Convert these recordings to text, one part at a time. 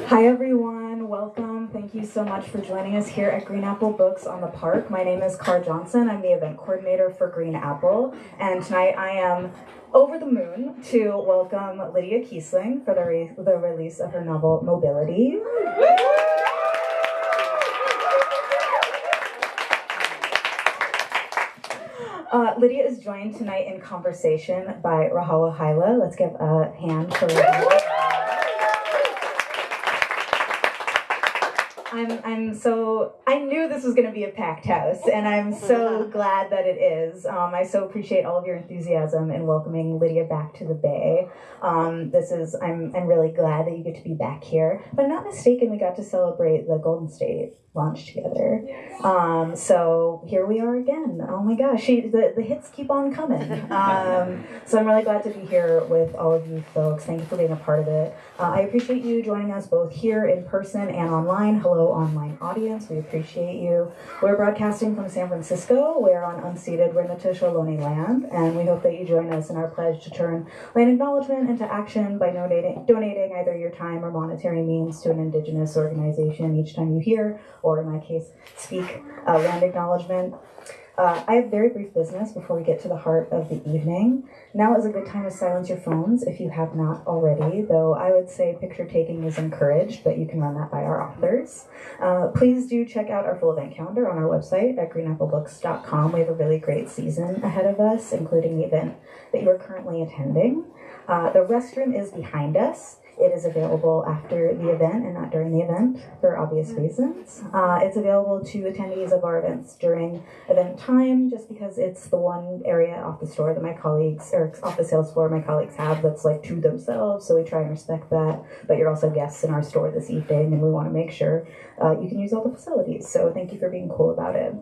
Hi everyone, welcome. Thank you so much for joining us here at Green Apple Books on the Park. My name is Car Johnson. I'm the event coordinator for Green Apple, and tonight I am over the moon to welcome Lydia Kiesling for the release of her novel Mobility. Lydia is joined tonight in conversation by Rahawa Haile. Let's give a hand for Rahawa. I knew this was going to be a packed house, and I'm so glad that it is. I so appreciate all of your enthusiasm in welcoming Lydia back to the Bay. I'm really glad that you get to be back here. If I'm not mistaken, we got to celebrate the Golden State launch together. So here we are again. Oh my gosh, the hits keep on coming. So I'm really glad to be here with all of you folks. Thank you for being a part of it. I appreciate you joining us both here in person and online. Hello, online audience. We appreciate you. We're broadcasting from San Francisco. We're on unceded Rainitic Ohlone land, and we hope that you join us in our pledge to turn land acknowledgement into action by donating either your time or monetary means to an Indigenous organization each time you hear, or in my case, speak land acknowledgement. I have very brief business before we get to the heart of the evening. Now is a good time to silence your phones if you have not already, though I would say picture taking is encouraged, but you can run that by our authors. Please do check out our full event calendar on our website at greenapplebooks.com. We have a really great season ahead of us, including the event that you are currently attending. The restroom is behind us. It is available after the event and not during the event for obvious reasons. It's available to attendees of our events during event time, just because it's the one area off the store that my colleagues, or off the sales floor my colleagues have that's like to themselves, so we try and respect that. But you're also guests in our store this evening, and we want to make sure you can use all the facilities, so thank you for being cool about it.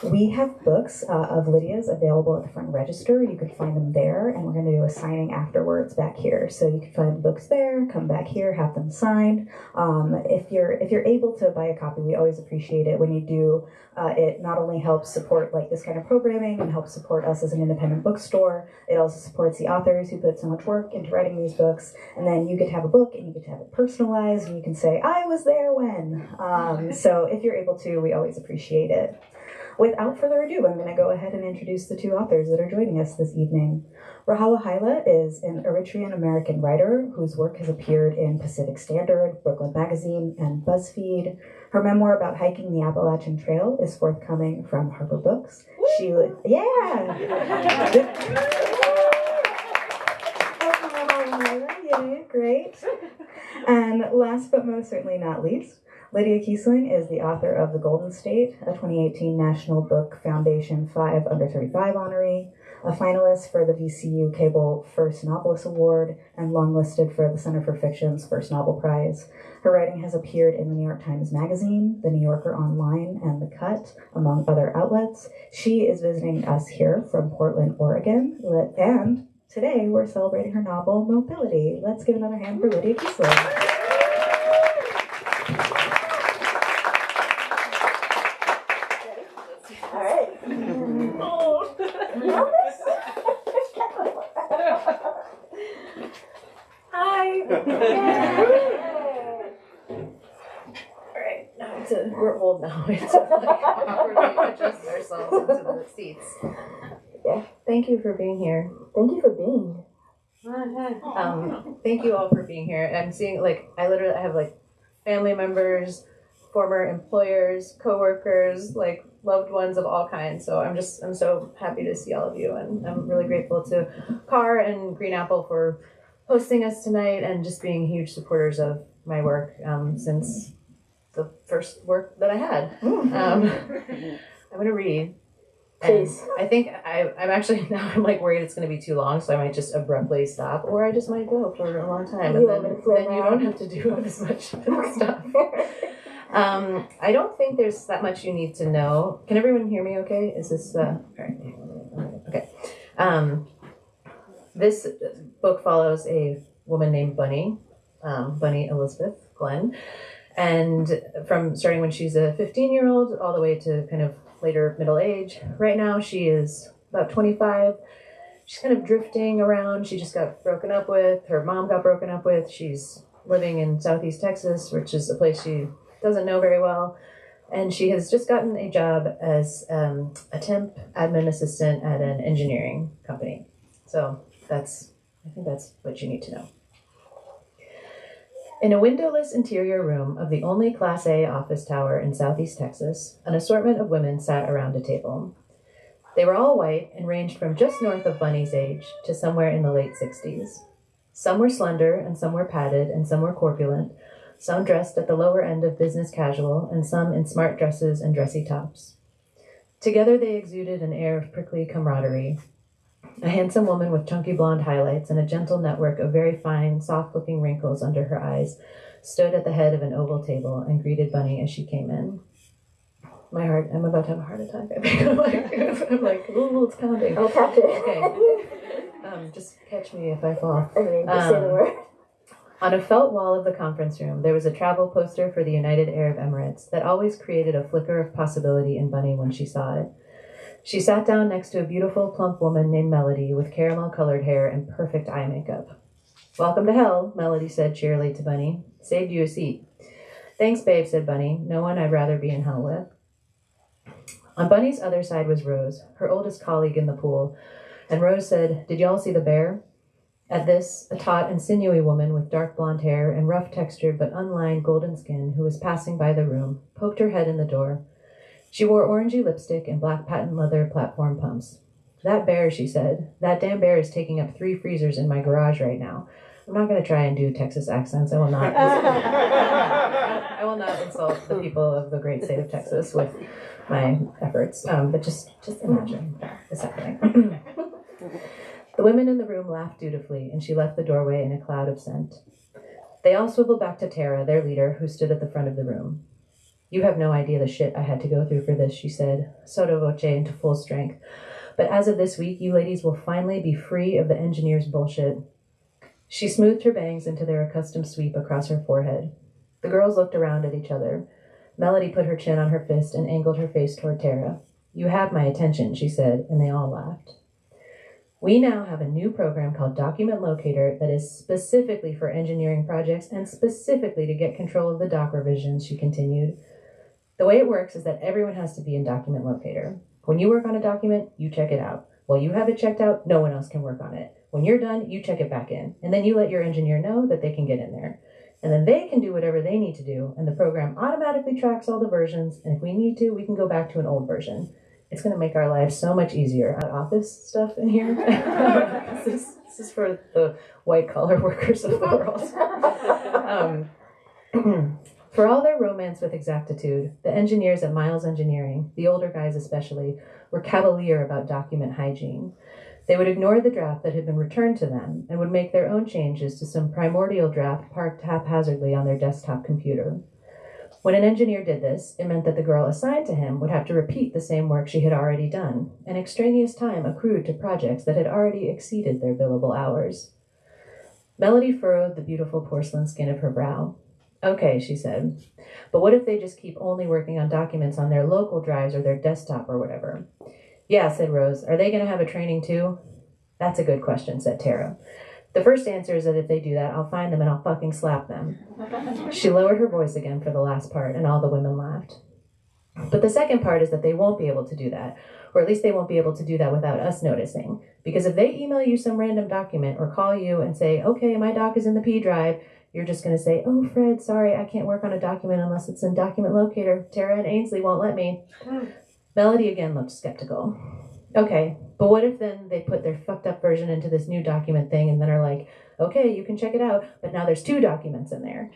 We have books of Lydia's available at the front register. You could find them there, and we're going to do a signing afterwards back here. So you can find the books there, come back here, have them signed. If you're able to buy a copy, we always appreciate it when you do. It not only helps support like this kind of programming and helps support us as an independent bookstore, it also supports the authors who put so much work into writing these books, and then you get to have a book and you get to have it personalized, and you can say, I was there when. So if you're able to, we always appreciate it. Without further ado, I'm going to go ahead and introduce the two authors that are joining us this evening. Rahawa Haile is an Eritrean-American writer whose work has appeared in Pacific Standard, Brooklyn Magazine, and BuzzFeed. Her memoir about hiking the Appalachian Trail is forthcoming from Harper Books. Yeah, great. And last but most certainly not least, Lydia Kiesling is the author of The Golden State, a 2018 National Book Foundation 5 Under 35 honoree, a finalist for the VCU Cable First Novelist Award, and longlisted for the Center for Fiction's First Novel Prize. Her writing has appeared in the New York Times Magazine, The New Yorker Online, and The Cut, among other outlets. She is visiting us here from Portland, Oregon, and today we're celebrating her novel, Mobility. Let's give another hand for Lydia Kiesling. We're old now. It's awkward to adjust ourselves into the seats. Yeah. Thank you for being here. Thank you for being Thank you all for being here. I'm seeing I have family members, former employers, coworkers, loved ones of all kinds. So I'm so happy to see all of you, and I'm really grateful to Car and Green Apple for hosting us tonight and just being huge supporters of my work since the first work that I had. I'm going to read. Please. I think I'm actually now I'm worried it's going to be too long, so I might just abruptly stop, or I just might go for a long time, and then you don't have to do as much stuff. I don't think there's that much you need to know. Can everyone hear me okay? Is this all right? Okay. This book follows a woman named Bunny Elizabeth Glenn, and from starting when she's a 15-year-old all the way to kind of later middle age. Right now she is about 25. she's kind of drifting around. She just got broken up with. Her mom got broken up with. She's living in Southeast Texas, which is a place she doesn't know very well. And she has just gotten a job as a temp admin assistant at an engineering company. So I think that's what you need to know. In a windowless interior room of the only Class A office tower in Southeast Texas, an assortment of women sat around a table. They were all white and ranged from just north of Bunny's age to somewhere in the late 60s. Some were slender, and some were padded, and some were corpulent, some dressed at the lower end of business casual, and some in smart dresses and dressy tops. Together they exuded an air of prickly camaraderie. A handsome woman with chunky blonde highlights and a gentle network of very fine, soft-looking wrinkles under her eyes stood at the head of an oval table and greeted Bunny as she came in. I'm about to have a heart attack. I think I'm like, ooh, it's pounding. I'll catch it. Okay. Just catch me if I fall. Okay, just say the word. On a felt wall of the conference room, there was a travel poster for the United Arab Emirates that always created a flicker of possibility in Bunny when she saw it. She sat down next to a beautiful, plump woman named Melody with caramel-colored hair and perfect eye makeup. "Welcome to hell," Melody said cheerily to Bunny. "Saved you a seat." "Thanks, babe," said Bunny. "No one I'd rather be in hell with." On Bunny's other side was Rose, her oldest colleague in the pool, and Rose said, "Did y'all see the bear?" At this, a taut and sinewy woman with dark blonde hair and rough-textured but unlined golden skin who was passing by the room poked her head in the door. She wore orangey lipstick and black patent leather platform pumps. "That bear," she said, "that damn bear is taking up 3 freezers in my garage right now." I'm not going to try and do Texas accents. I will not. I will not insult the people of the great state of Texas with my efforts. But just imagine what's happening. The women in the room laughed dutifully, and she left the doorway in a cloud of scent. They all swiveled back to Tara, their leader, who stood at the front of the room. "You have no idea the shit I had to go through for this," she said, sotto voce into full strength. "But as of this week, you ladies will finally be free of the engineer's bullshit." She smoothed her bangs into their accustomed sweep across her forehead. The girls looked around at each other. Melody put her chin on her fist and angled her face toward Tara. "You have my attention," she said, and they all laughed. "We now have a new program called Document Locator that is specifically for engineering projects and specifically to get control of the doc revisions," she continued. "The way it works is that everyone has to be in Document Locator. When you work on a document, you check it out. While you have it checked out, no one else can work on it. When you're done, you check it back in, and then you let your engineer know that they can get in there. And then they can do whatever they need to do, and the program automatically tracks all the versions, and if we need to, we can go back to an old version. It's going to make our lives so much easier." Office stuff in here. This is for the white-collar workers of the world. For all their romance with exactitude, the engineers at Miles Engineering, the older guys especially, were cavalier about document hygiene. They would ignore the draft that had been returned to them and would make their own changes to some primordial draft parked haphazardly on their desktop computer. When an engineer did this, it meant that the girl assigned to him would have to repeat the same work she had already done, and extraneous time accrued to projects that had already exceeded their billable hours. Melody furrowed the beautiful porcelain skin of her brow. "Okay," she said, "but what if they just keep only working on documents on their local drives or their desktop or whatever?" "Yeah," said Rose. "Are they going to have a training too?" "That's a good question," said Tara. "The first answer is that if they do that, I'll find them and I'll fucking slap them." She lowered her voice again for the last part, and all the women laughed. "But the second part is that they won't be able to do that, or at least they won't be able to do that without us noticing. Because if they email you some random document or call you and say, 'Okay, my doc is in the P drive,' you're just going to say, 'Oh, Fred, sorry, I can't work on a document unless it's in Document Locator. Tara and Ainsley won't let me.'" Melody again looked skeptical. "Okay, but what if then they put their fucked up version into this new document thing and then are like, 'Okay, you can check it out, but now there's 2 documents in there.'"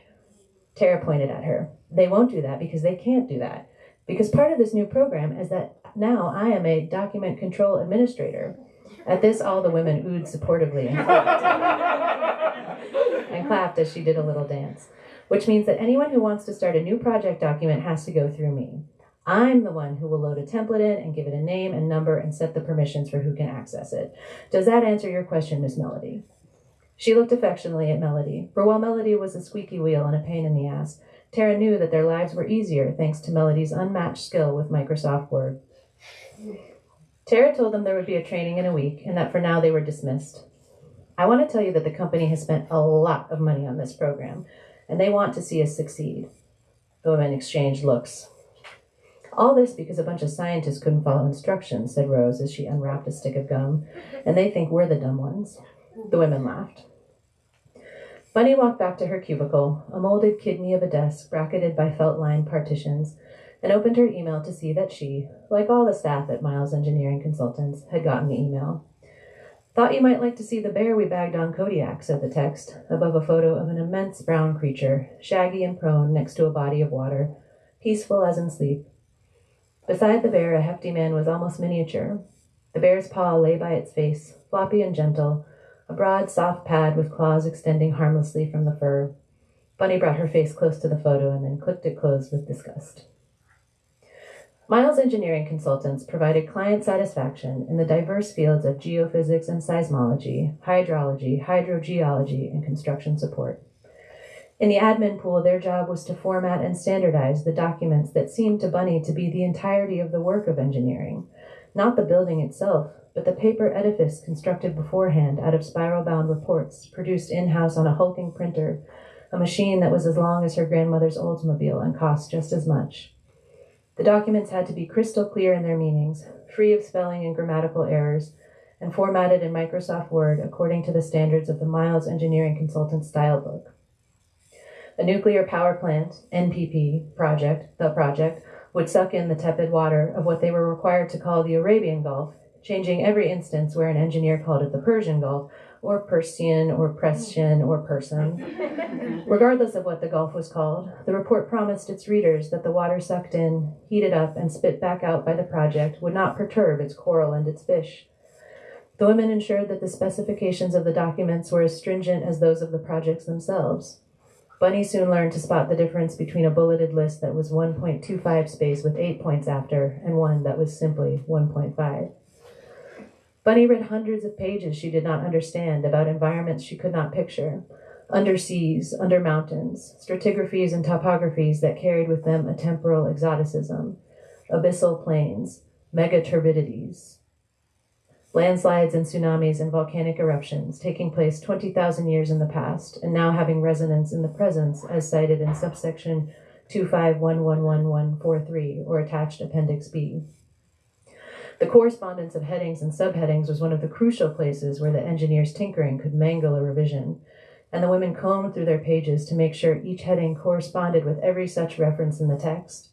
Tara pointed at her. "They won't do that because they can't do that. Because part of this new program is that now I am a document control administrator." At this, all the women oohed supportively and clapped as she did a little dance. "Which means that anyone who wants to start a new project document has to go through me. I'm the one who will load a template in and give it a name and number and set the permissions for who can access it. Does that answer your question, Miss Melody?" She looked affectionately at Melody, for while Melody was a squeaky wheel and a pain in the ass, Tara knew that their lives were easier thanks to Melody's unmatched skill with Microsoft Word. Tara told them there would be a training in a week and that for now they were dismissed. I want to tell you that the company has spent a lot of money on this program, and they want to see us succeed. The women exchanged looks. All this because a bunch of scientists couldn't follow instructions, said Rose as she unwrapped a stick of gum, and they think we're the dumb ones. The women laughed. Bunny walked back to her cubicle, a molded kidney of a desk bracketed by felt-lined partitions, and opened her email to see that she, like all the staff at Miles Engineering Consultants, had gotten the email. Thought you might like to see the bear we bagged on Kodiak, said the text, above a photo of an immense brown creature, shaggy and prone next to a body of water, peaceful as in sleep. Beside the bear, a hefty man was almost miniature. The bear's paw lay by its face, floppy and gentle, a broad, soft pad with claws extending harmlessly from the fur. Bunny brought her face close to the photo and then clicked it closed with disgust. Miles Engineering Consultants provided client satisfaction in the diverse fields of geophysics and seismology, hydrology, hydrogeology, and construction support. In the admin pool, their job was to format and standardize the documents that seemed to Bunny to be the entirety of the work of engineering, not the building itself, but the paper edifice constructed beforehand out of spiral-bound reports produced in-house on a hulking printer, a machine that was as long as her grandmother's Oldsmobile and cost just as much. The documents had to be crystal clear in their meanings, free of spelling and grammatical errors, and formatted in Microsoft Word according to the standards of the Miles Engineering Consultants Style Book. A nuclear power plant, NPP, the project, would suck in the tepid water of what they were required to call the Arabian Gulf, changing every instance where an engineer called it the Persian Gulf, or Persian, or Pressian, or Person. Regardless of what the Gulf was called, the report promised its readers that the water sucked in, heated up, and spit back out by the project would not perturb its coral and its fish. The women ensured that the specifications of the documents were as stringent as those of the projects themselves. Bunny soon learned to spot the difference between a bulleted list that was 1.25 space with 8 points after and one that was simply 1.5. Bunny read hundreds of pages she did not understand about environments she could not picture, under seas, under mountains, stratigraphies and topographies that carried with them a temporal exoticism, abyssal plains, megaturbidities, landslides and tsunamis and volcanic eruptions taking place 20,000 years in the past and now having resonance in the present as cited in subsection 251111143 or attached Appendix B. The correspondence of headings and subheadings was one of the crucial places where the engineer's tinkering could mangle a revision, and the women combed through their pages to make sure each heading corresponded with every such reference in the text.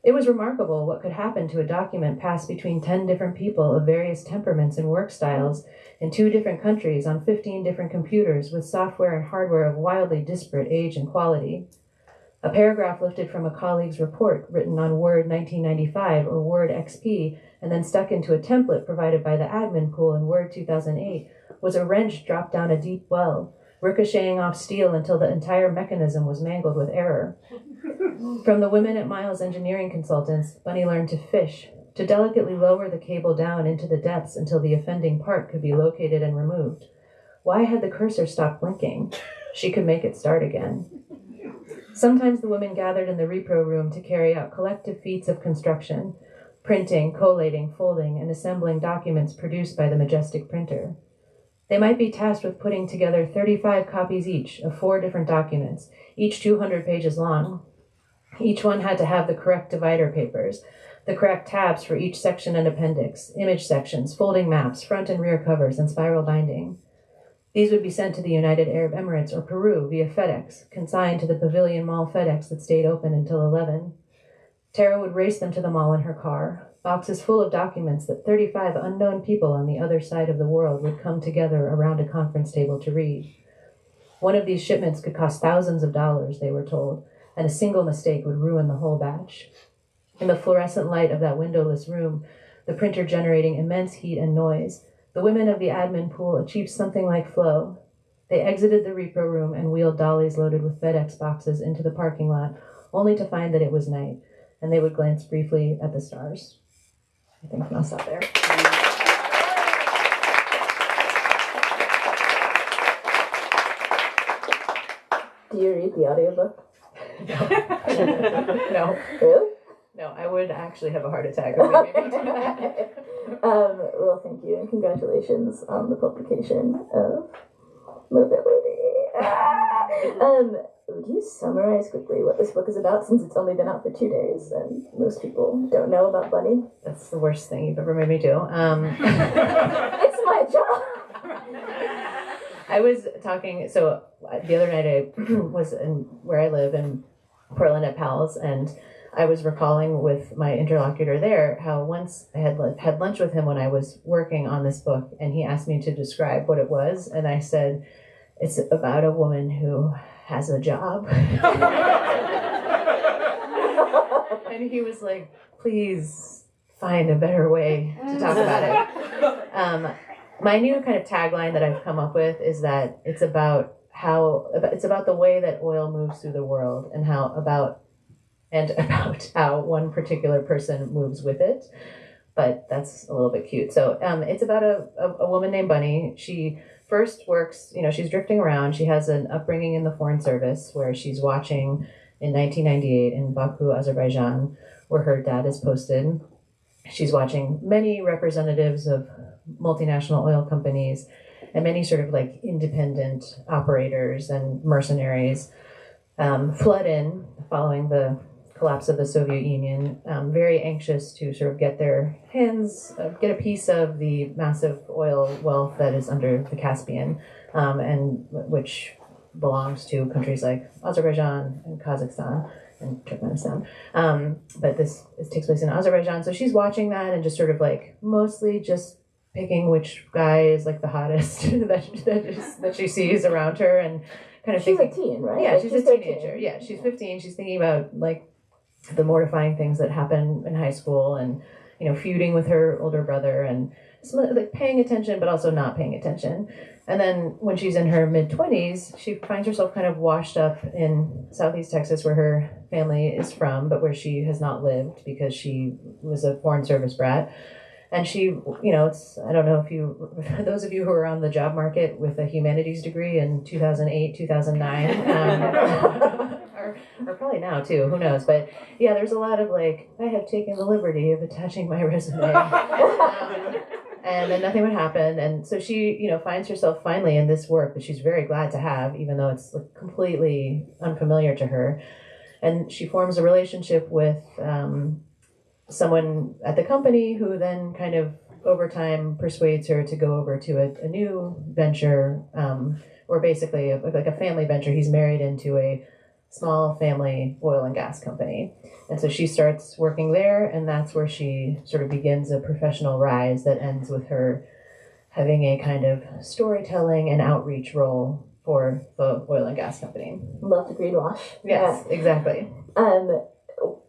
It was remarkable what could happen to a document passed between 10 different people of various temperaments and work styles in 2 different countries on 15 different computers with software and hardware of wildly disparate age and quality. A paragraph lifted from a colleague's report written on Word 1995 or Word XP and then stuck into a template provided by the admin pool in Word 2008 was a wrench dropped down a deep well, ricocheting off steel until the entire mechanism was mangled with error. From the women at Miles Engineering Consultants, Bunny learned to fish, to delicately lower the cable down into the depths until the offending part could be located and removed. Why had the cursor stopped blinking? She could make it start again. Sometimes the women gathered in the repro room to carry out collective feats of construction, printing, collating, folding, and assembling documents produced by the majestic printer. They might be tasked with putting together 35 copies each of 4 different documents, each 200 pages long. Each one had to have the correct divider papers, the correct tabs for each section and appendix, image sections, folding maps, front and rear covers, and spiral binding. These would be sent to the United Arab Emirates or Peru via FedEx, consigned to the Pavilion Mall FedEx that stayed open until 11. Tara would race them to the mall in her car, boxes full of documents that 35 unknown people on the other side of the world would come together around a conference table to read. One of these shipments could cost thousands of dollars, they were told, and a single mistake would ruin the whole batch. In the fluorescent light of that windowless room, the printer generating immense heat and noise, the women of the admin pool achieved something like flow. They exited the repro room and wheeled dollies loaded with FedEx boxes into the parking lot, only to find that it was night, and they would glance briefly at the stars. I think I'll stop there. Do you read the audiobook? No. Really? No, I would actually have a heart attack if we made me do that. Well, thank you, and congratulations on the publication of Mobility. Would you summarize quickly what this book is about, since it's only been out for 2 days and most people don't know about Bunny? That's the worst thing you've ever made me do. It's my job. I was talking, so the other night I was in where I live in Portland at Pals, and I was recalling with my interlocutor there how once I had lunch with him when I was working on this book, and he asked me to describe what it was, and I said, it's about a woman who has a job. And he was like, please find a better way to talk about it. My new kind of tagline that I've come up with is that it's about the way that oil moves through the world, and about how one particular person moves with it. But that's a little bit cute. So it's about a woman named Bunny. She first works, she's drifting around. She has an upbringing in the Foreign Service where she's watching in 1998 in Baku, Azerbaijan, where her dad is posted. She's watching many representatives of multinational oil companies and many sort of like independent operators and mercenaries flood in following the collapse of the Soviet Union, very anxious to sort of get their hands, get a piece of the massive oil wealth that is under the Caspian, and which belongs to countries like Azerbaijan and Kazakhstan and Turkmenistan. But this takes place in Azerbaijan. So she's watching that and just sort of like mostly just picking which guy is like the hottest that she sees around her, and kind of she's thinking, a teen, right? Yeah, like she's a teenager. Yeah, she's 15. She's thinking about like the mortifying things that happen in high school, and feuding with her older brother, and like paying attention but also not paying attention. And then when she's in her mid-20s, she finds herself kind of washed up in Southeast Texas, where her family is from, but where she has not lived because she was a Foreign Service brat. And she, I don't know if those of you who are on the job market with a humanities degree in 2008, 2009, or probably now too, who knows. But yeah, there's a lot of like, I have taken the liberty of attaching my resume. And then nothing would happen. And so she, finds herself finally in this work that she's very glad to have, even though it's like completely unfamiliar to her. And she forms a relationship with someone at the company who then kind of over time persuades her to go over to a new venture, or basically like a family venture. He's married into a small family oil and gas company. And so she starts working there, and that's where she sort of begins a professional rise that ends with her having a kind of storytelling and outreach role for the oil and gas company. Love the greenwash. Yes, yeah. Exactly.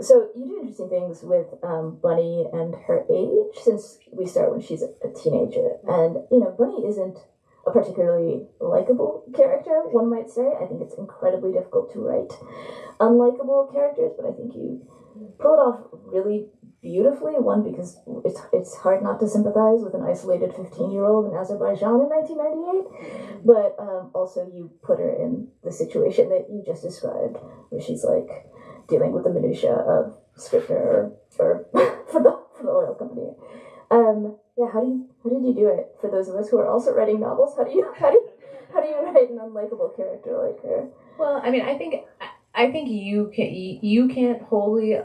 So you do interesting things with Bunny and her age, since we start when she's a teenager. And, Bunny isn't a particularly likable character, one might say. I think it's incredibly difficult to write unlikable characters, but I think you pull it off really beautifully. One, because it's hard not to sympathize with an isolated 15-year-old in Azerbaijan in 1998, but also you put her in the situation that you just described, where she's like dealing with the minutia of scripture or for the oil company. Yeah, how did you do it? For those of us who are also writing novels, how do you write an unlikable character like her? Well, I mean, I think you can't wholly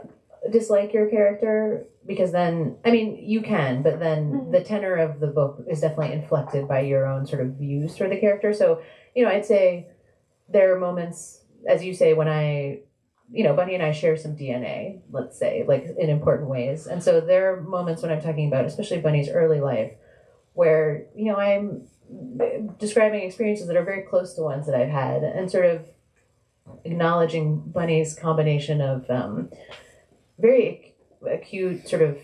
dislike your character, because then, I mean, you can, but then the tenor of the book is definitely inflected by your own sort of views for the character. So, I'd say there are moments, as you say, when Bunny and I share some DNA, let's say, like in important ways. And so there are moments when I'm talking about, especially Bunny's early life, where, I'm describing experiences that are very close to ones that I've had, and sort of acknowledging Bunny's combination of very acute sort of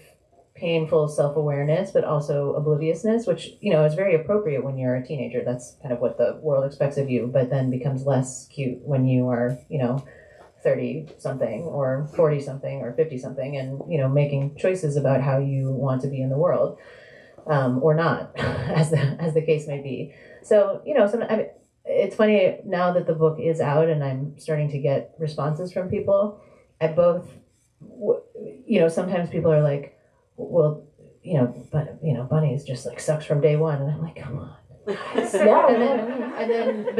painful self-awareness, but also obliviousness, which, is very appropriate when you're a teenager. That's kind of what the world expects of you, but then becomes less cute when you are, 30-something or 40-something or 50-something, and, making choices about how you want to be in the world, or not, as the case may be. So, it's funny now that the book is out and I'm starting to get responses from people. I both sometimes people are like, well, Bunny's just like sucks from day one, and I'm like, come on. But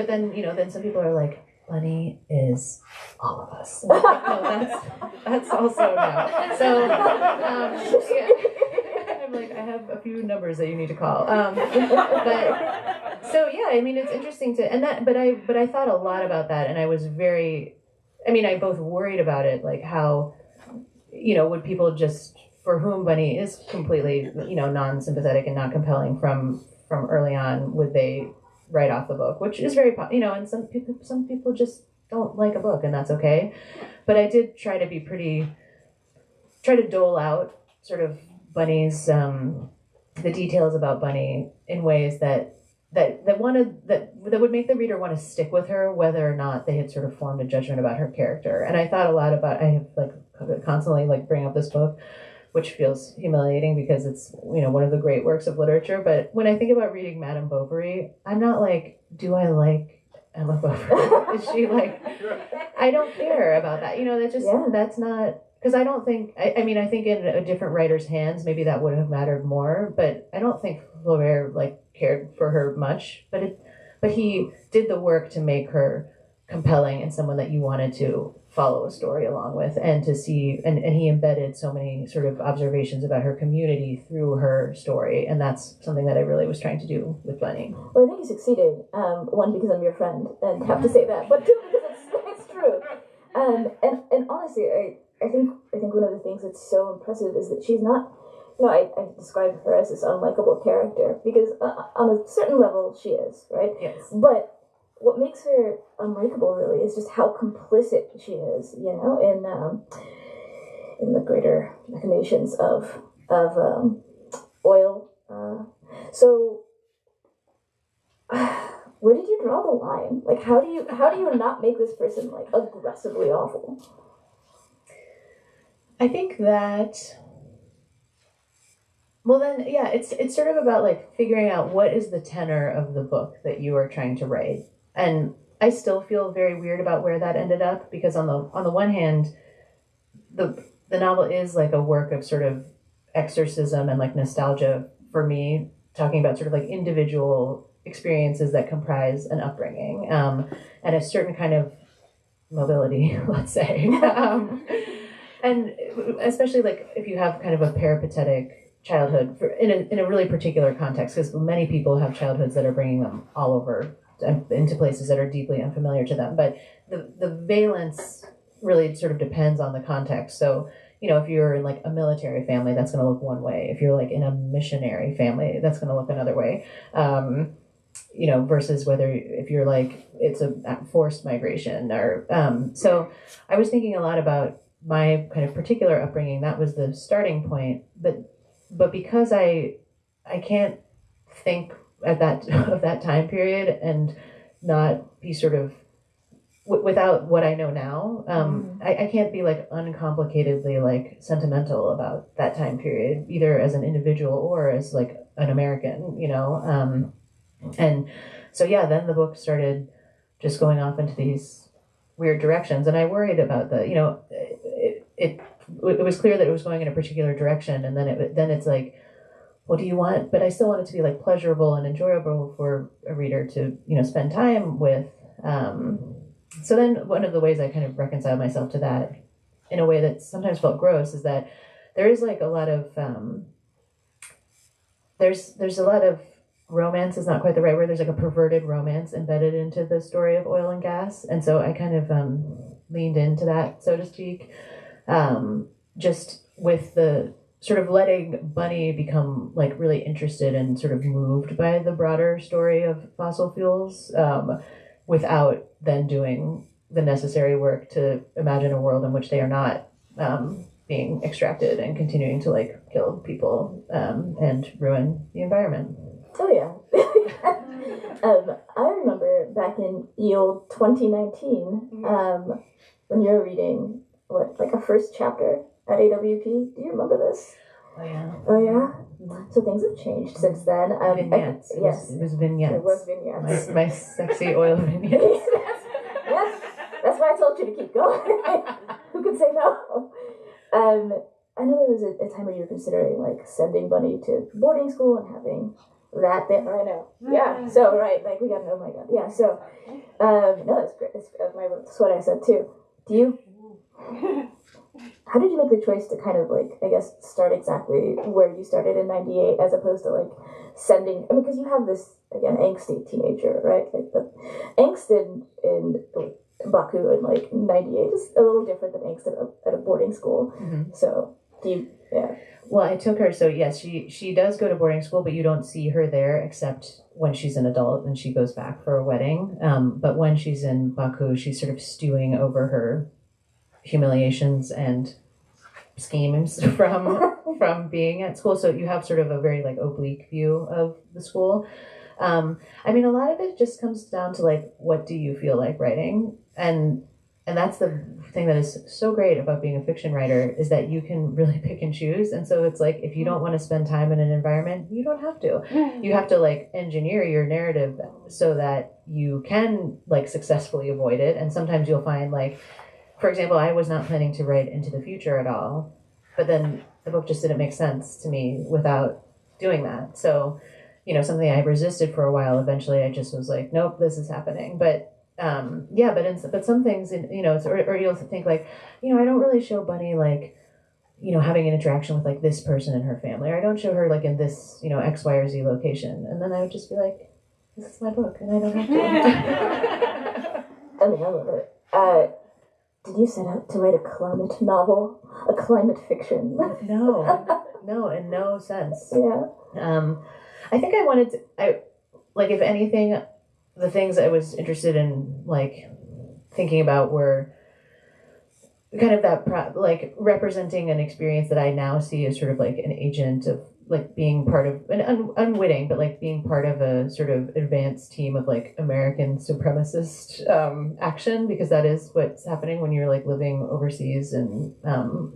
then some people are like, Bunny is all of us. And I'm like, no, that's also no. So, yeah. I'm like, I have a few numbers that you need to call. It's interesting but I thought a lot about that, and I was I both worried about it, like how, would people just, for whom Bunny is completely, non-sympathetic and not compelling from early on, would they write off the book, which is very, and some people just don't like a book, and that's okay. But I did try to dole out sort of Bunny's, the details about Bunny in ways that would make the reader want to stick with her, whether or not they had sort of formed a judgment about her character. And I thought a lot about, I have like constantly like bring up this book, which feels humiliating because it's, one of the great works of literature. But when I think about reading Madame Bovary, I'm not like, do I like Emma Bovary? Is she like, I don't care about that. That's not, because I don't think, I think in a different writer's hands, maybe that would have mattered more, but I don't think Flaubert like cared for her much, but he did the work to make her compelling and someone that you wanted to follow a story along with, and to see, and he embedded so many sort of observations about her community through her story, and that's something that I really was trying to do with Bunny. Well, I think you succeeded. One, because I'm your friend and have to say that, but two, because it's true. And honestly, I think one of the things that's so impressive is that she's not. I describe her as this unlikable character because on a certain level she is, right? Yes. But what makes her unlikable really is just how complicit she is, in the greater machinations of oil. So where did you draw the line? Like, how do you not make this person like aggressively awful? I think that. Well, then, yeah, it's sort of about like figuring out what is the tenor of the book that you are trying to write. And I still feel very weird about where that ended up, because on the one hand, the novel is like a work of sort of exorcism and like nostalgia for me, talking about sort of like individual experiences that comprise an upbringing, and a certain kind of mobility, let's say. And especially like if you have kind of a peripatetic childhood in a really particular context, because many people have childhoods that are bringing them all over into places that are deeply unfamiliar to them. But the valence really sort of depends on the context. So, if you're in like a military family, that's going to look one way. If you're like in a missionary family, that's going to look another way. Versus whether if you're like, it's a forced migration or, so I was thinking a lot about my kind of particular upbringing. That was the starting point, but because I can't think at that of that time period and not be sort of without what I know now, I can't be like uncomplicatedly like sentimental about that time period, either as an individual or as like an American, and so yeah, then the book started just going off into these weird directions, and I worried about it was clear that it was going in a particular direction, and then it's like, what do you want? But I still want it to be like pleasurable and enjoyable for a reader to spend time with. So then one of the ways I kind of reconciled myself to that in a way that sometimes felt gross is that there is like a lot of there's a lot of romance is not quite the right word. There's like a perverted romance embedded into the story of oil and gas, and so I kind of leaned into that, so to speak. Just with the sort of letting Bunny become like really interested and sort of moved by the broader story of fossil fuels, without then doing the necessary work to imagine a world in which they are not being extracted and continuing to like kill people and ruin the environment. Oh yeah. I remember back in old 2019, when you were reading like a first chapter at AWP. Do you remember this? Oh yeah. Oh yeah. So things have changed since then. Vignettes. Yes, it was vignettes. It was vignettes. My sexy oil vignettes. Yes, that's why I told you to keep going. Who could say no? I know there was a time where you were considering like sending Bunny to boarding school and having that there. I know. Yeah. So right, like we got. Oh my god. Yeah. So, no, that's great. That's what I said too. Do you? How did you make the choice to kind of like, I guess, start exactly where you started in '98 as opposed to like sending? I mean, because you have this again angsty teenager, right? Like the angst in Baku in like '98 is a little different than angst at a boarding school. Mm-hmm. So do you? Yeah. Well, I took her, so yes, she does go to boarding school, but you don't see her there except when she's an adult and she goes back for a wedding. But when she's in Baku, she's sort of stewing over her humiliations and schemes from being at school. So you have sort of a very like oblique view of the school. I mean, a lot of it just comes down to like, what do you feel like writing? And that's the thing that is so great about being a fiction writer is that you can really pick and choose. And so it's like, if you don't want to spend time in an environment, you don't have to. You have to like engineer your narrative so that you can like successfully avoid it. And sometimes you'll find like, for example, I was not planning to write into the future at all, but then the book just didn't make sense to me without doing that. So, you know, something I resisted for a while, eventually I just was like, nope, this is happening. But but some things, you know, or you'll think like, you know, I don't really show Bunny like, you know, having an interaction with like this person in her family, or I don't show her like in this, you know, X, Y, or Z location. And then I would just be like, this is my book and I don't have to. I mean, I love it. Did you set out to write a climate novel? A climate fiction? No, in no sense. Yeah. I think I wanted to, if anything, the things I was interested in, like, thinking about were kind of that, representing an experience that I now see as sort of like an agent of, like, being part of, an unwitting, but like being part of a sort of advanced team of like American supremacist action, because that is what's happening when you're like living overseas and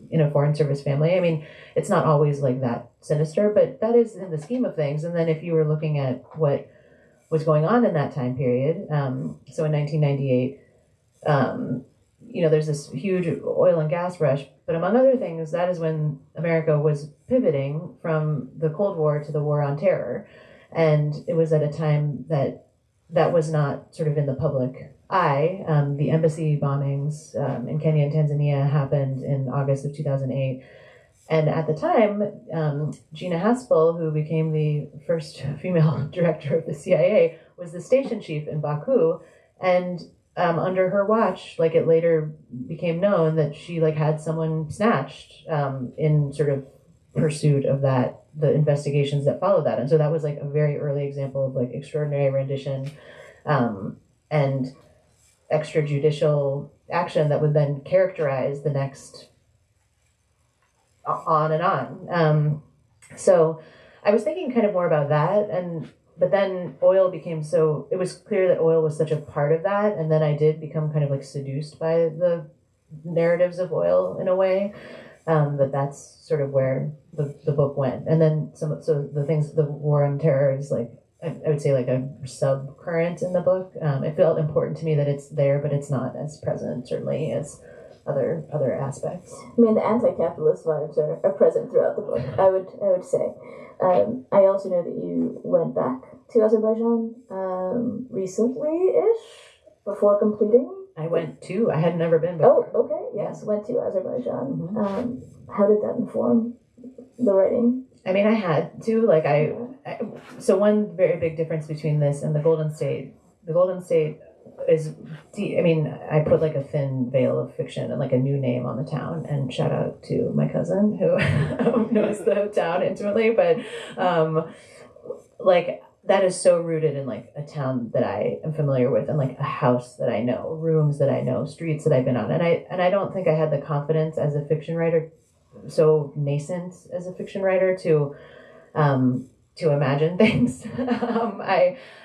in a foreign service family. I mean, it's not always like that sinister, but that is in the scheme of things. And then if you were looking at what was going on in that time period, so in 1998, you know, there's this huge oil and gas rush, but among other things, that is when America was pivoting from the Cold War to the War on Terror. And it was at a time that was not sort of in the public eye. The embassy bombings in Kenya and Tanzania happened in August of 2008. And at the time, Gina Haspel, who became the first female director of the CIA, was the station chief in Baku. And under her watch, like, it later became known that she like had someone snatched in sort of pursuit of that, the investigations that followed that. And so that was like a very early example of like extraordinary rendition and extrajudicial action that would then characterize the next on and on. So I was thinking kind of more about that, but then oil became so, it was clear that oil was such a part of that. And then I did become kind of like seduced by the narratives of oil in a way, that's sort of where the book went. And then so the things, the War on Terror is like, I would say like a sub-current in the book. It felt important to me that it's there, but it's not as present certainly as other aspects. I mean, the anti-capitalist vibes are present throughout the book, I would say. I also know that you went back to Azerbaijan recently-ish, before completing. I had never been before. Oh, okay, yes, went to Azerbaijan. Mm-hmm. How did that inform the writing? I mean, I had to, like, so one very big difference between this and the Golden State is, I mean, I put like a thin veil of fiction and like a new name on the town, and shout out to my cousin who knows the town intimately, but like that is so rooted in like a town that I am familiar with, and like a house that I know, rooms that I know, streets that I've been on. And I don't think I had the confidence as a fiction writer, so nascent as a fiction writer, to imagine things.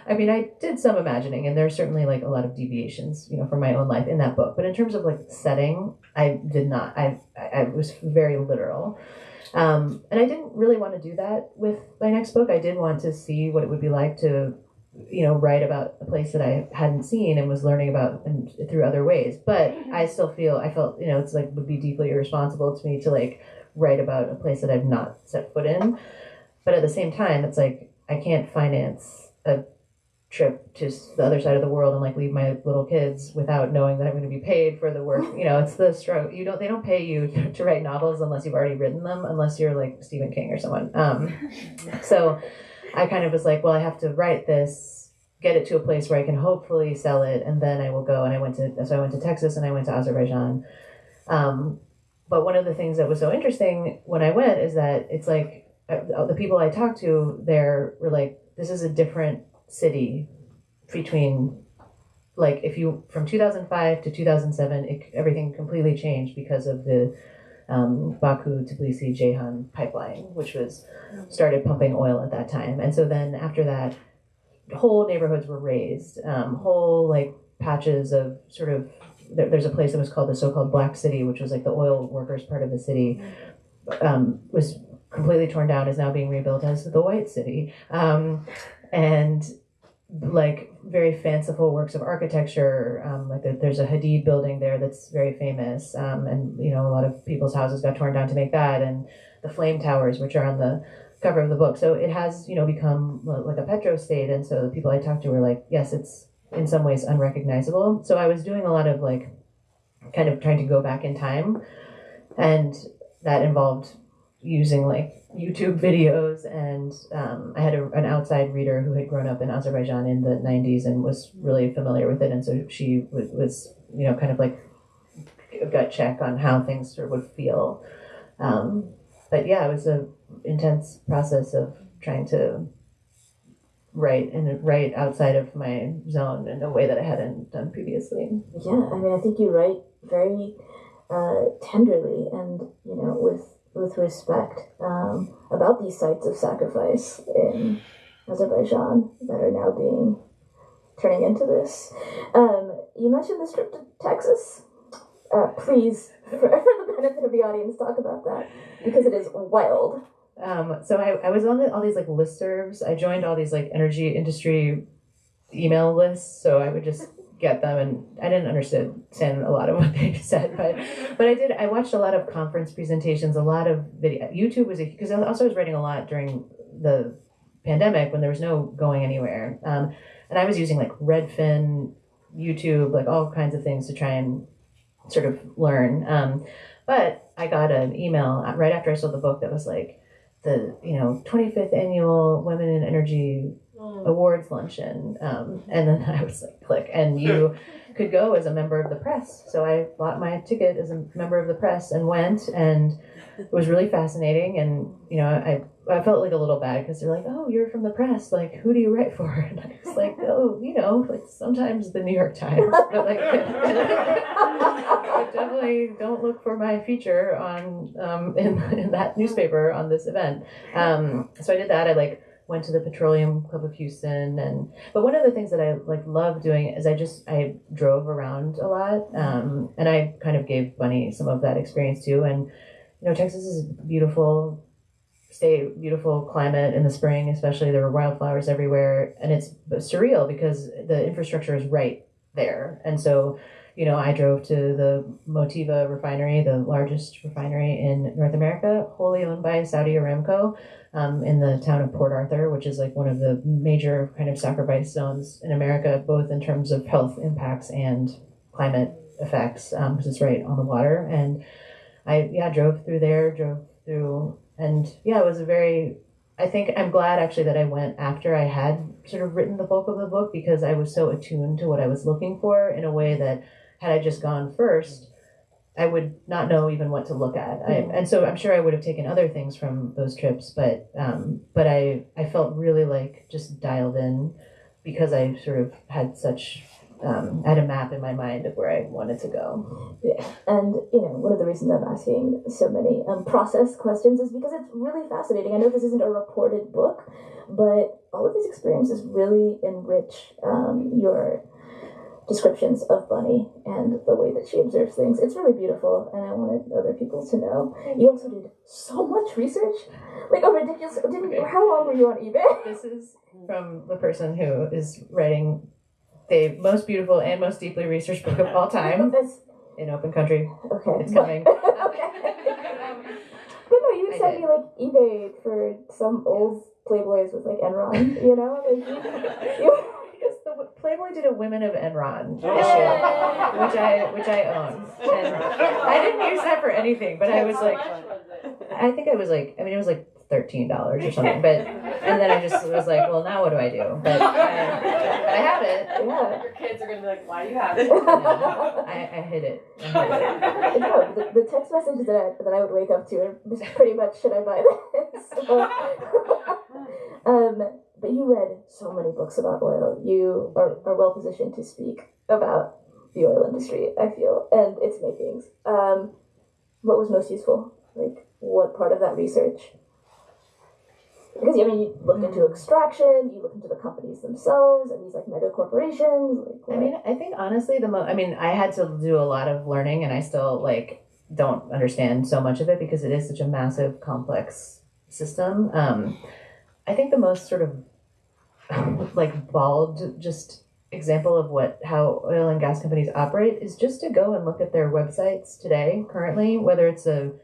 I mean, I did some imagining, and there's certainly like a lot of deviations, you know, from my own life in that book. But in terms of like setting, I did not. I was very literal. And I didn't really want to do that with my next book. I did want to see what it would be like to write about a place that I hadn't seen and was learning about and through other ways. But I felt, it's like would be deeply irresponsible to me to like write about a place that I've not set foot in. But at the same time, it's like I can't finance a trip to the other side of the world and like leave my little kids without knowing that I'm going to be paid for the work. It's the struggle. They don't pay you to write novels unless you've already written them, unless you're like Stephen King or someone. So I kind of was like, well, I have to write this, get it to a place where I can hopefully sell it, and then I will go. And I went to Texas and I went to Azerbaijan. But one of the things that was so interesting when I went is that it's like the people I talked to there were like, this is a different city between like if you from 2005 to 2007 everything completely changed because of the Baku Tbilisi Ceyhan pipeline, which was started pumping oil at that time. And so then after that, whole neighborhoods were razed, whole like patches of sort of there's a place that was called the so-called Black City, which was like the oil workers part of the city, was completely torn down, is now being rebuilt as the White City. And like very fanciful works of architecture, like there's a Hadid building there that's very famous, and a lot of people's houses got torn down to make that, and the flame towers, which are on the cover of the book. So it has become like a petro state, and so the people I talked to were like, yes, it's in some ways unrecognizable. So I was doing a lot of like kind of trying to go back in time, and that involved using like YouTube videos, and I had an outside reader who had grown up in Azerbaijan in the 90s and was really familiar with it, and so she was kind of like a gut check on how things sort of would feel. But yeah, it was an intense process of trying to write outside of my zone in a way that I hadn't done previously. Yeah, I mean, I think you write very tenderly and with respect about these sites of sacrifice in Azerbaijan that are now turning into this. You mentioned this trip to Texas. Please, for the benefit of the audience, talk about that, because it is wild. So I was on all these like listservs. I joined all these like energy industry email lists, so I would just get them, and I didn't understand a lot of what they said, but I watched a lot of conference presentations, a lot of video. YouTube was because I also was writing a lot during the pandemic when there was no going anywhere, and I was using like Redfin, YouTube, like all kinds of things to try and sort of learn. But I got an email right after I sold the book that was like the 25th annual Women in Energy awards luncheon, and then I was like, click, and you could go as a member of the press. So I bought my ticket as a member of the press and went, and it was really fascinating. And I felt like a little bad because they're like, oh, you're from the press, like who do you write for? And I was like, oh, like sometimes the New York Times, but like I definitely don't look for my feature on in that newspaper on this event. So I did that. I went to the Petroleum Club of Houston, but one of the things that I love doing is I drove around a lot, and I kind of gave Bunny some of that experience too. And Texas is a beautiful state, beautiful climate in the spring, especially. There were wildflowers everywhere, and it's surreal because the infrastructure is right there. And so I drove to the Motiva refinery, the largest refinery in North America, wholly owned by Saudi Aramco, in the town of Port Arthur, which is like one of the major kind of sacrifice zones in America, both in terms of health impacts and climate effects, because it's right on the water. And I drove through, and it was I think I'm glad actually that I went after I had sort of written the bulk of the book, because I was so attuned to what I was looking for in a way that had I just gone first, I would not know even what to look at. And so I'm sure I would have taken other things from those trips, but I felt really just dialed in because I sort of had had a map in my mind of where I wanted to go. Yeah, and one of the reasons I'm asking so many process questions is because it's really fascinating. I know this isn't a reported book, but all of these experiences really enrich your descriptions of Bunny and the way that she observes things. It's really beautiful, and I wanted other people to know. You also did so much research, like a ridiculous. How long were you on eBay? This is from the person who is writing the most beautiful and most deeply researched book of all time in Open Country. Okay, it's coming. Okay. But no, you sent me like eBay for some old Playboys with like Enron, you know, like you Yes, the Playboy did a Women of Enron issue, which I own, and I didn't use that for anything. But I was like, I think I was like, I mean, it was like $13 or something. But and then I just was like, well, now what do I do? But I have it. Yeah. Your kids are gonna be like, why do you have it? I hid it. No, the text messages that I would wake up to are pretty much, should I buy this? But you read so many books about oil. You are well positioned to speak about the oil industry, I feel, and its makings. What was most useful? Like, what part of that research? Because, I mean, you looked into extraction, you looked into the companies themselves, and these, like, mega corporations. Like, I mean, I think, honestly, I had to do a lot of learning, and I still, like, don't understand so much of it because it is such a massive, complex system. I think the most sort of like bald just example of how oil and gas companies operate is just to go and look at their websites today, currently, whether it's an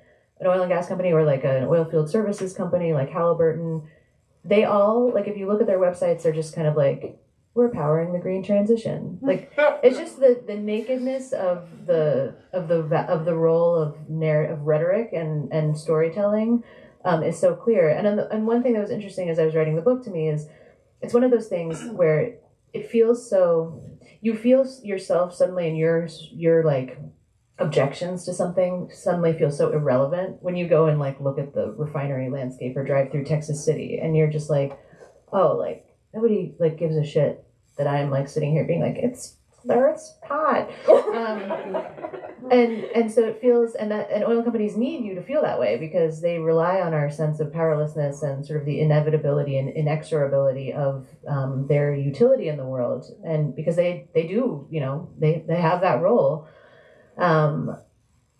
oil and gas company or like an oil field services company like Halliburton. They all, like, if you look at their websites, they're just kind of like, we're powering the green transition. Like, it's just the nakedness of the role of rhetoric and storytelling is so clear. And one thing that was interesting as I was writing the book to me is it's one of those things where it feels so, you feel yourself suddenly, and your like objections to something suddenly feel so irrelevant when you go and like look at the refinery landscape or drive through Texas City, and you're just like, oh, like nobody like gives a shit that I'm like sitting here being like, it's the Earth's hot. And so it feels, and oil companies need you to feel that way because they rely on our sense of powerlessness and sort of the inevitability and inexorability of their utility in the world. And because they do, you know, they have that role.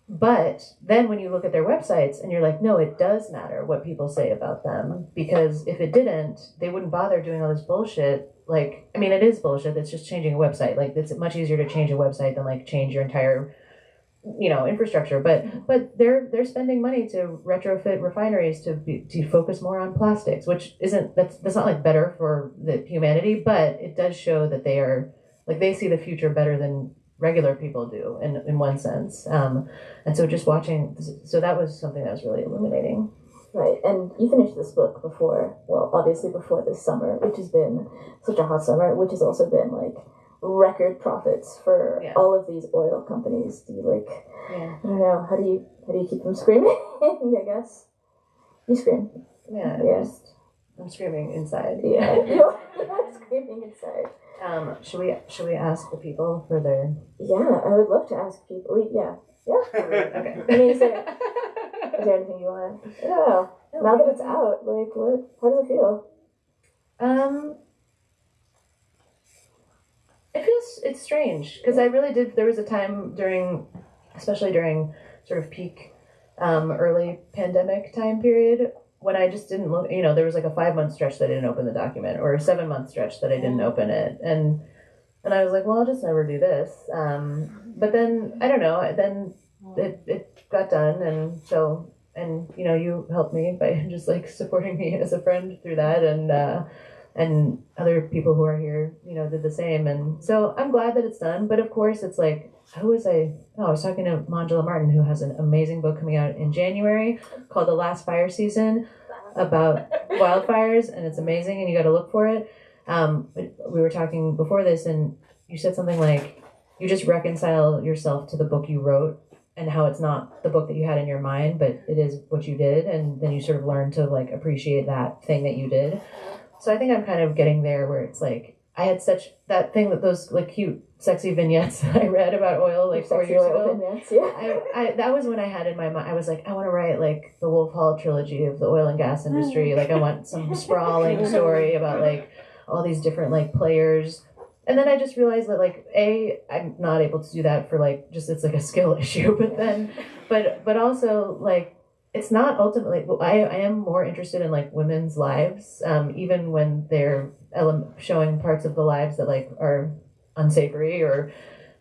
But then when you look at their websites and you're like, no, it does matter what people say about them, because if it didn't, they wouldn't bother doing all this bullshit. Like, I mean, it is bullshit. It's just changing a website. Like, it's much easier to change a website than like change your entire, you know, infrastructure. But they're spending money to retrofit refineries to focus more on plastics, which that's not like better for the humanity, but it does show that they are like, they see the future better than regular people do in one sense. And so just watching, so that was something that was really illuminating. Right, and you finished this book obviously before this summer, which has been such a hot summer, which has also been like record profits for all of these oil companies. Do you I don't know, how do you keep them screaming? I guess you scream. Yeah. I'm screaming inside. Yeah, you're screaming inside. Should we ask the people for their? Yeah, I would love to ask people. Yeah. Okay. I mean, is there anything you want? I don't know. Now that it's out, like, what? How does it feel? It's strange because I really did. There was a time especially during sort of peak, early pandemic time period, when I just didn't look. You know, there was like a 5-month stretch that I didn't open the document, or a 7-month stretch that I didn't open it, and I was like, well, I'll just never do this. But then I don't know. Then it got done, and so. And, you know, you helped me by just like supporting me as a friend through that, and other people who are here, you know, did the same. And so I'm glad that it's done. But of course, it's like, I was talking to Mangela Martin, who has an amazing book coming out in January called The Last Fire Season about wildfires. And it's amazing, and you got to look for it. We were talking before this, and you said something like, you just reconcile yourself to the book you wrote, and how it's not the book that you had in your mind, but it is what you did. And then you sort of learn to like appreciate that thing that you did. So I think I'm kind of getting there where it's like, I had that thing that those like cute, sexy vignettes I read about oil like 4 years ago. Vignettes, yeah. I that was when I had in my mind, I was like, I want to write like the Wolf Hall trilogy of the oil and gas industry. Like I want some sprawling story about like all these different like players and then I just realized that like I'm not able to do that for like just it's like a skill issue, but also like it's not ultimately. I am more interested in like women's lives, even when they're showing parts of the lives that like are unsavory or.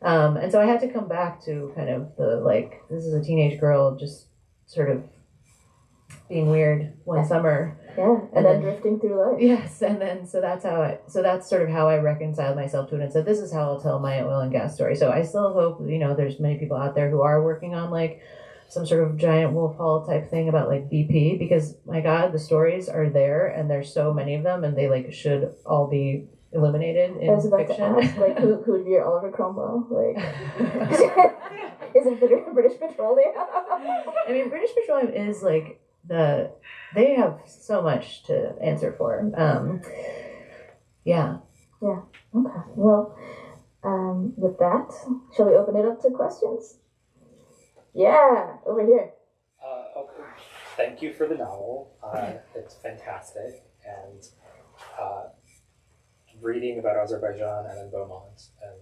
And so I had to come back to kind of the like this is a teenage girl just sort of being weird one summer. Yeah, and then drifting through life. Yes, and then so that's sort of how I reconciled myself to it and said this is how I'll tell my oil and gas story. So I still hope there's many people out there who are working on like some sort of giant wolf hall type thing about like BP because my God, the stories are there and there's so many of them and they like should all be illuminated in I was about fiction. to ask, like, who would be your Oliver Cromwell? Like, is it British Petroleum? I mean, British Petroleum is like they have so much to answer for. Yeah. Yeah. Okay. Well, with that, shall we open it up to questions? Yeah, over here. Okay. Thank you for the novel. It's fantastic, and reading about Azerbaijan and then Beaumont, and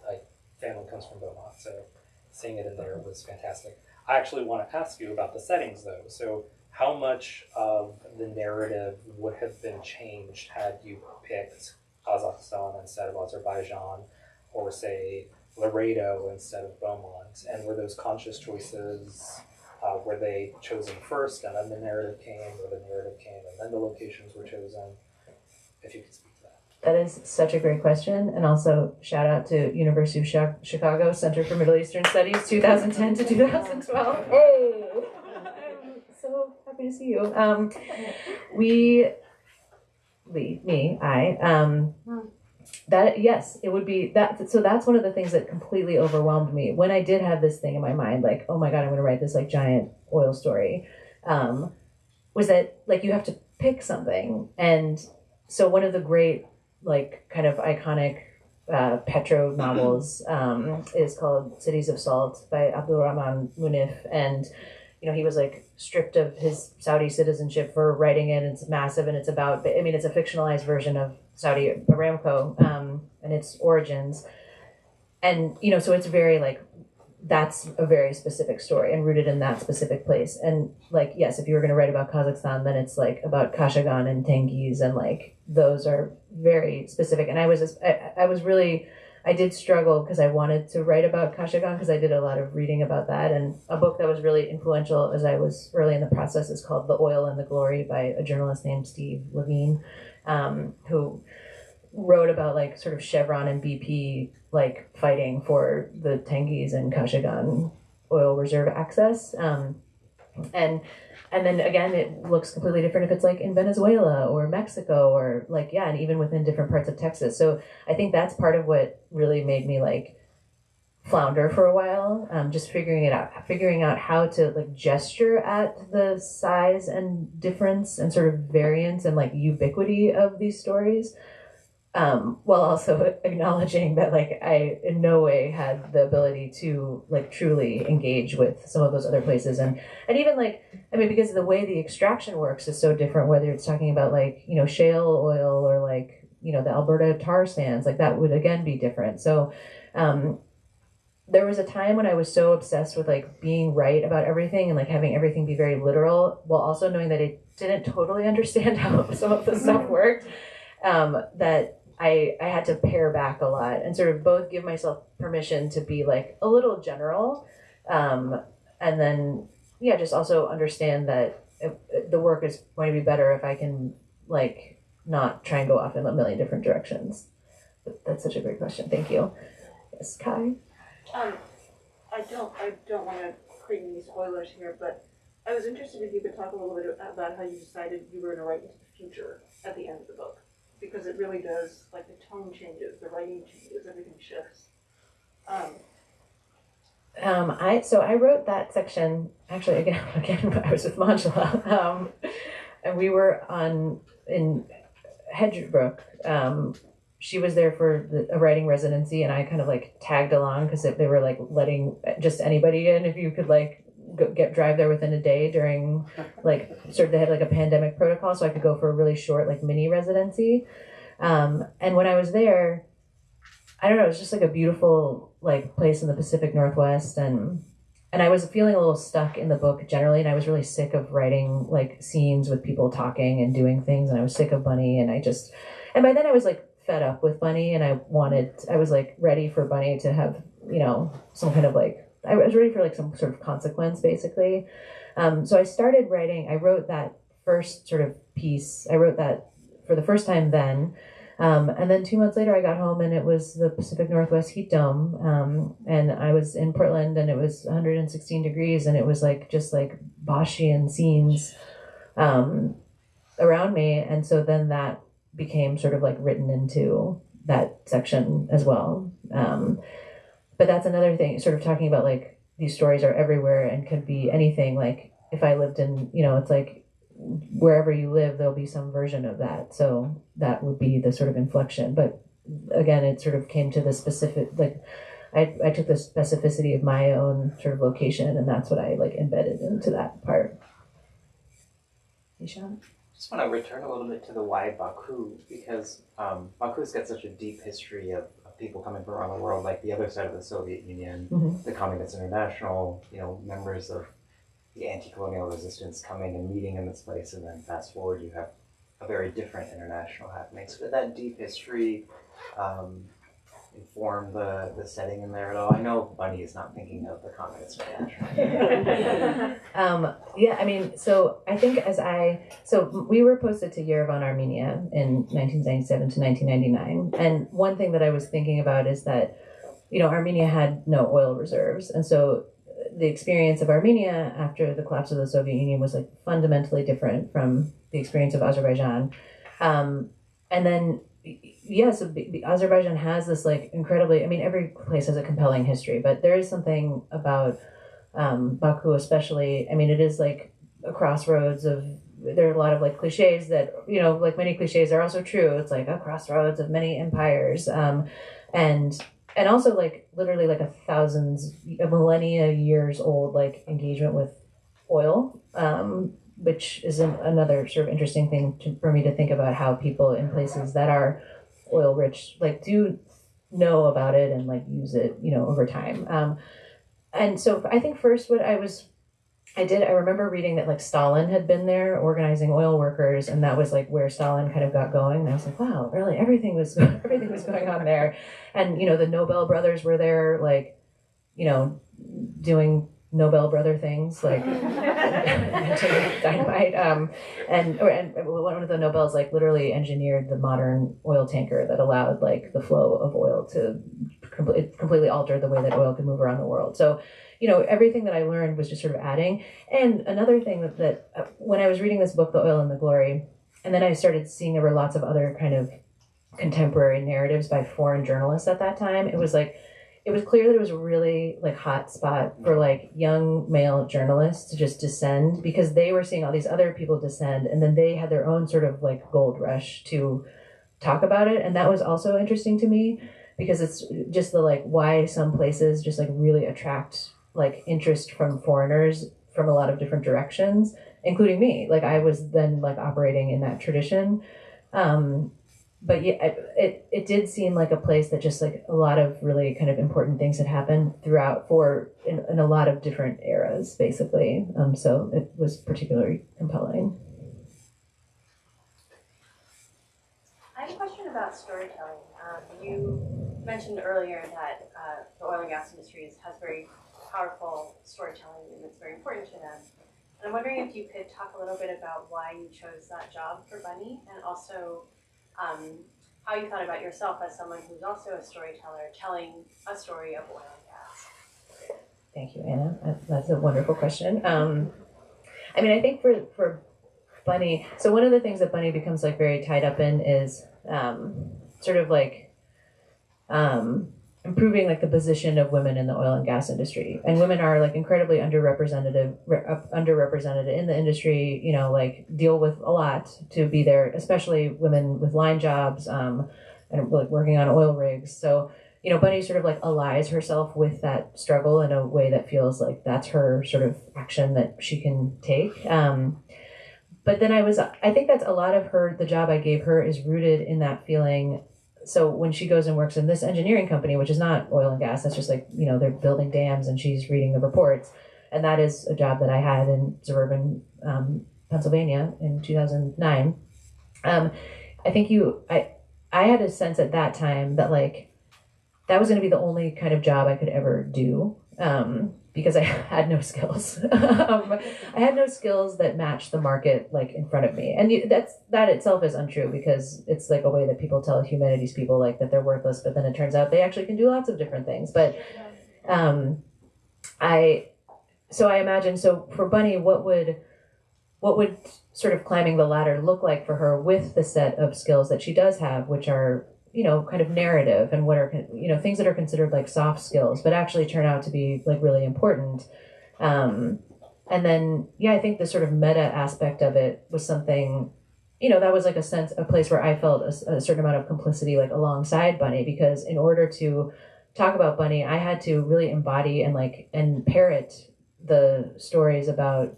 my family comes from Beaumont, so seeing it in there was fantastic. I actually want to ask you about the settings, though. So, how much of the narrative would have been changed had you picked Kazakhstan instead of Azerbaijan, or say Laredo instead of Beaumont? And were those conscious choices? Were they chosen first, and then the narrative came, or the narrative came, and then the locations were chosen? If you could speak to that. That is such a great question. And also, shout out to University of Chicago Center for Middle Eastern Studies, 2010 to 2012. Hey! I'm so happy to see you. Yes, it would be that. So that's one of the things that completely overwhelmed me when I did have this thing in my mind, like, oh my God, I'm going to write this like giant oil story. Was that like, you have to pick something. And so one of the great, like kind of iconic Petro novels is called Cities of Salt by Abdulrahman Munif. And, he was like stripped of his Saudi citizenship for writing it. It's massive and it's about, it's a fictionalized version of Saudi Aramco and its origins. And, so it's very like, that's a very specific story and rooted in that specific place. And like, yes, if you were going to write about Kazakhstan, then it's like about Kashagan and Tengiz, and like those are very specific. And I did struggle because I wanted to write about Kashagan because I did a lot of reading about that. And a book that was really influential as I was early in the process is called The Oil and the Glory by a journalist named Steve Levine, who wrote about like sort of Chevron and BP like fighting for the Tengiz and Kashagan oil reserve access. And then again, it looks completely different if it's like in Venezuela or Mexico or like, yeah, and even within different parts of Texas. So I think that's part of what really made me like flounder for a while, just figuring out how to like gesture at the size and difference and sort of variance and like ubiquity of these stories. While also acknowledging that like I in no way had the ability to like truly engage with some of those other places and even like because the way the extraction works is so different, whether it's talking about like shale oil or like the Alberta tar sands, like that would again be different. So there was a time when I was so obsessed with like being right about everything and like having everything be very literal while also knowing that I didn't totally understand how some of the stuff worked, that I had to pare back a lot and sort of both give myself permission to be like a little general, and then just also understand that the work is going to be better if I can like not try and go off in a million different directions. But that's such a great question. Thank you. Yes, Kai. I don't want to create any spoilers here, but I was interested if you could talk a little bit about how you decided you were going to write into the future at the end of the book. Because it really does, like the tone changes, the writing changes, everything shifts. I wrote that section actually again I was with Manjula, and we were in Hedgebrook. She was there for a writing residency, and I kind of like tagged along because they were like letting just anybody in if you could like drive there within a day during like sort of they had like a pandemic protocol, so I could go for a really short like mini residency. And when I was there, I don't know, it was just like a beautiful like place in the Pacific Northwest, and I was feeling a little stuck in the book generally, and I was really sick of writing like scenes with people talking and doing things, and I was sick of Bunny, and by then I was like fed up with Bunny, and I was like ready for Bunny to have, you know, some kind of like, I was ready for like some sort of consequence basically. So I started writing, I wrote that first sort of piece, I wrote that for the first time then. And then 2 months later, I got home and it was the Pacific Northwest heat dome. And I was in Portland and it was 116 degrees and it was like just like Boschian scenes around me. And so then that became sort of like written into that section as well. But that's another thing, sort of talking about like these stories are everywhere and could be anything. Like if I lived in, you know, it's like, wherever you live, there'll be some version of that. So that would be the sort of inflection. But again, it sort of came to the specific, like I took the specificity of my own sort of location, and that's what I like embedded into that part. Ishan? Just want to return a little bit to the why Baku, because Baku's got such a deep history of people coming from around the world, like the other side of the Soviet Union, the Communist International, you know, members of the anti-colonial resistance coming and meeting in this place, and then fast forward, you have a very different international happening. So did that deep history inform the setting in there at all? I know Bunny is not thinking of the Communist International. Yeah, I mean, so I think so we were posted to Yerevan, Armenia in 1997 to 1999. And one thing that I was thinking about is that, you know, Armenia had no oil reserves. And so the experience of Armenia after the collapse of the Soviet Union was like fundamentally different from the experience of Azerbaijan. And then, yeah, so Azerbaijan has this like incredibly, I mean, every place has a compelling history, but there is something about Baku especially. I mean, it is like a crossroads of, there are a lot of like cliches that, you know, like many cliches are also true. It's like a crossroads of many empires. And also like literally like a millennia years old like engagement with oil, which is another sort of interesting thing for me to think about, how people in places that are oil rich like do know about it and like use it, you know, over time. And so I think first I remember reading that like Stalin had been there organizing oil workers, and that was like where Stalin kind of got going. And I was like, wow, really, everything was going on there. And, you know, the Nobel brothers were there, like, you know, doing Nobel brother things, like dynamite. And one of the Nobels like literally engineered the modern oil tanker that allowed like the flow of oil to completely alter the way that oil could move around the world. So, you know, everything that I learned was just sort of adding. And another thing that when I was reading this book, The Oil and the Glory, and then I started seeing there were lots of other kind of contemporary narratives by foreign journalists at that time, it was clear that it was a really like hot spot for like young male journalists to just descend, because they were seeing all these other people descend, and then they had their own sort of like gold rush to talk about it. And that was also interesting to me, because it's just the like why some places just like really attract like interest from foreigners from a lot of different directions, including me. Like I was then like operating in that tradition. But yeah, it did seem like a place that just like a lot of really kind of important things had happened throughout in a lot of different eras, basically. So it was particularly compelling. I have a question about storytelling. You mentioned earlier that the oil and gas industry has very powerful storytelling, and it's very important to them. And I'm wondering if you could talk a little bit about why you chose that job for Bunny, and also how you thought about yourself as someone who's also a storyteller, telling a story of oil and gas. Thank you, Anna. That's a wonderful question. I mean, I think for Bunny, so one of the things that Bunny becomes like very tied up in is sort of like improving like the position of women in the oil and gas industry. And women are like incredibly underrepresented in the industry, you know, like deal with a lot to be there, especially women with line jobs and like working on oil rigs. So, you know, Bunny sort of like allies herself with that struggle in a way that feels like that's her sort of action that she can take. but then I think that's a lot of the job I gave her is rooted in that feeling. So when she goes and works in this engineering company, which is not oil and gas, that's just like, they're building dams and she's reading the reports. And that is a job that I had in suburban Pennsylvania in 2009. I think I had a sense at that time that like, that was going to be the only kind of job I could ever do. Because I had no skills. I had no skills that matched the market like in front of me. And that itself is untrue because it's like a way that people tell humanities people like that they're worthless, but then it turns out they actually can do lots of different things. But I imagine, so for Bunny, what would sort of climbing the ladder look like for her with the set of skills that she does have, which are kind of narrative and what are, things that are considered like soft skills, but actually turn out to be like really important. And then, I think the sort of meta aspect of it was something, that was like a place where I felt a certain amount of complicity, like alongside Bunny, because in order to talk about Bunny, I had to really embody and parrot the stories about,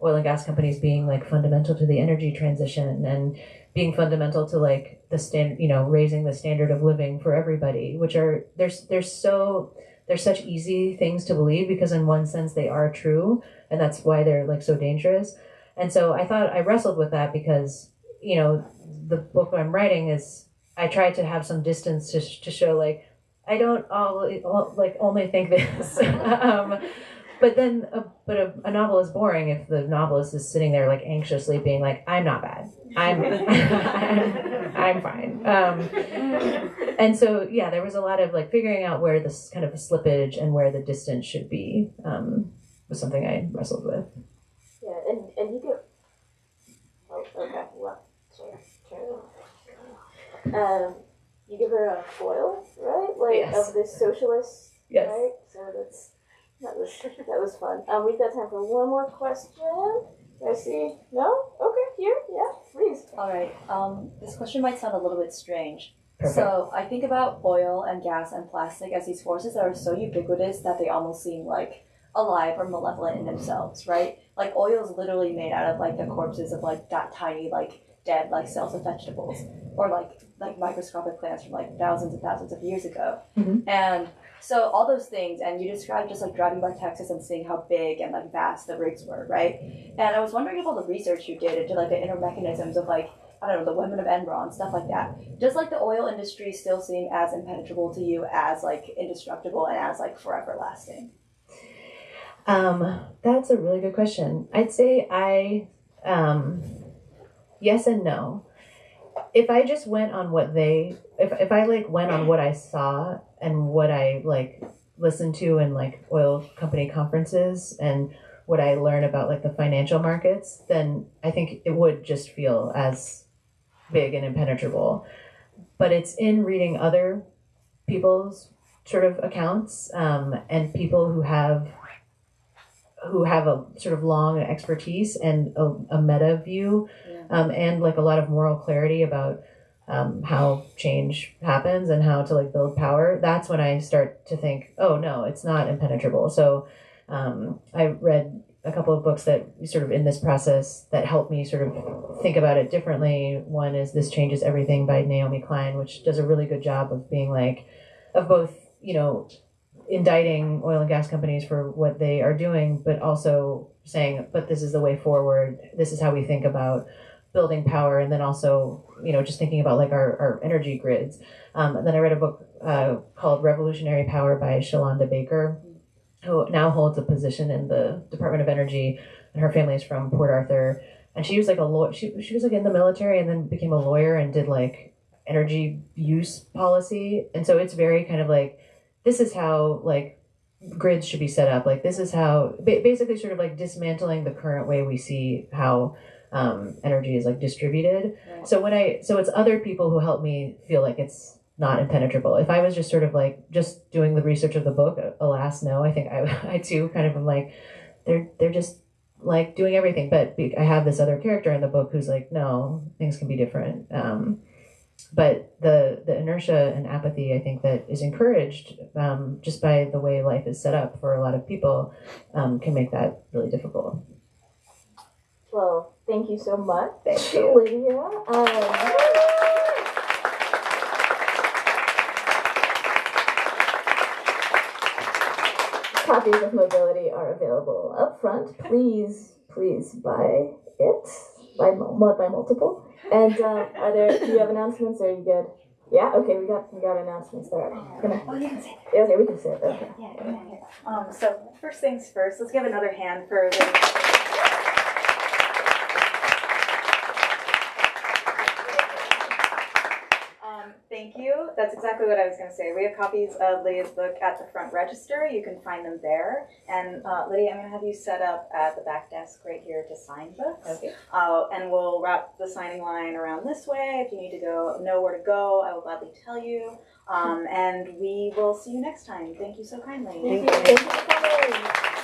oil and gas companies being like fundamental to the energy transition and being fundamental to like the raising the standard of living for everybody, which are they're such easy things to believe because in one sense they are true, and that's why they're like so dangerous. And so I wrestled with that because the book I'm writing is, I tried to have some distance to show like I don't only think this. But then, a novel is boring if the novelist is sitting there like anxiously being like, "I'm not bad. I'm fine." And so, there was a lot of like figuring out where this kind of slippage and where the distance should be was something I wrestled with. Yeah, and you get. Oh, okay. Well, sorry. You give her a foil, right? Like yes. Of this socialist, yes. Right? So that was fun. We've got time for one more question. I see. No? Okay, here. Yeah, please. All right. This question might sound a little bit strange. Perfect. So I think about oil and gas and plastic as these forces that are so ubiquitous that they almost seem like alive or malevolent in themselves, right? Like oil is literally made out of like the corpses of like that tiny like dead like cells of vegetables or like microscopic plants from like thousands and thousands of years ago. Mm-hmm. And so all those things, and you described just like driving by Texas and seeing how big and like vast the rigs were, right? And I was wondering if all the research you did into like the inner mechanisms of like, I don't know, the women of Enron, stuff like that. Does like the oil industry still seem as impenetrable to you as like indestructible and as like forever lasting? That's a really good question. I'd say yes and no. If I just went on if I like went on what I saw and what I like listened to in like oil company conferences and what I learned about like the financial markets, then I think it would just feel as big and impenetrable. But it's in reading other people's sort of accounts and people who have a sort of long expertise and a meta view, and like a lot of moral clarity about how change happens and how to like build power. That's when I start to think, oh no, it's not impenetrable. So I read a couple of books that sort of in this process that helped me sort of think about it differently. One is This Changes Everything by Naomi Klein, which does a really good job of being like, of both, indicting oil and gas companies for what they are doing, but also saying, but this is the way forward. This is how we think about building power. And then also, just thinking about like our energy grids. And then I read a book called Revolutionary Power by Shalonda Baker, who now holds a position in the Department of Energy, and her family is from Port Arthur. And she was like she was like in the military and then became a lawyer and did like energy use policy. And so it's very kind of like, this is how like grids should be set up. Like this is how basically sort of like dismantling the current way we see how energy is like distributed. Right. So it's other people who help me feel like it's not impenetrable. If I was just sort of like just doing the research of the book, alas, no, I think I too kind of am like, they're just like doing everything. But I have this other character in the book who's like, no, things can be different. But the inertia and apathy, I think, that is encouraged just by the way life is set up for a lot of people can make that really difficult. Well, thank you so much, Thank you. Lydia. Copies of Mobility are available up front. Please buy it. Buy multiple. And do you have announcements? Or are you good? Yeah. Okay. We got announcements there. Oh, you can say that. Okay, we can say it. Okay. Yeah. So first things first. Let's give another hand for the. Thank you. That's exactly what I was going to say. We have copies of Lydia's book at the front register. You can find them there. And Lydia, I'm going to have you set up at the back desk right here to sign books. Okay. And we'll wrap the signing line around this way. If you need to know where to go, I will gladly tell you. And we will see you next time. Thank you so kindly. Thank you for coming.